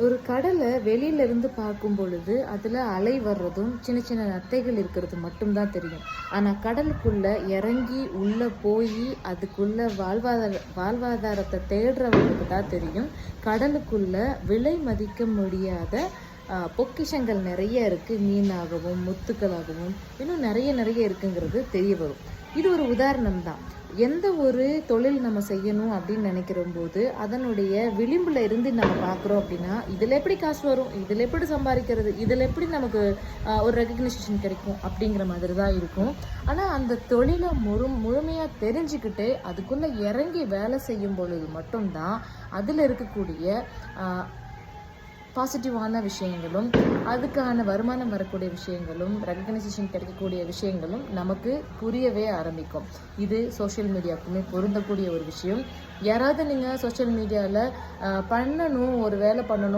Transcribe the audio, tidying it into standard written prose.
ஒரு கடலை வெளியில இருந்து பார்க்கும் பொழுது அதில் அலை வர்றதும் சின்ன சின்ன நத்தைகள் இருக்கிறது மட்டும்தான் தெரியும். ஆனால் கடலுக்குள்ள இறங்கி உள்ளே போய் அதுக்குள்ள வாழ்வாதாரத்தை தேடுறவங்களுக்கு தான் தெரியும். கடலுக்குள்ள விலை மதிக்க முடியாத பொக்கிஷங்கள் நிறைய இருக்குது. மீனாகவும் முத்துக்களாகவும் இன்னும் நிறைய இருக்குங்கிறது தெரிய வரும். இது ஒரு உதாரணம் தான். எந்த ஒரு தொழில் நம்ம செய்யணும் அப்படின்னு நினைக்கிற போது அதனுடைய விளிம்பில் இருந்து நம்ம பார்க்குறோம் அப்படின்னா, இதில் எப்படி காசு வரும், இதில் எப்படி சம்பாதிக்கிறது, இதில் எப்படி நமக்கு ஒரு ரெகக்னிஷன் கிடைக்கும் அப்படிங்கிற மாதிரி தான் இருக்கும். ஆனால் அந்த தொழிலை முழுமையாக தெரிஞ்சுக்கிட்டு அதுக்குள்ளே இறங்கி வேலை செய்யும் பொழுது மட்டும்தான் அதில் இருக்கக்கூடிய பாசிட்டிவான விஷயங்களும் அதுக்கான வருமானம் வரக்கூடிய விஷயங்களும் ரெகக்னைசேஷன் கிடைக்கக்கூடிய விஷயங்களும் நமக்கு புரியவே ஆரம்பிக்கும். இது சோஷியல் மீடியாவுக்குமே பொருந்தக்கூடிய ஒரு விஷயம். யாராவது நீங்கள் சோஷியல் மீடியாவில் பண்ணணும், ஒரு வேலை பண்ணணும்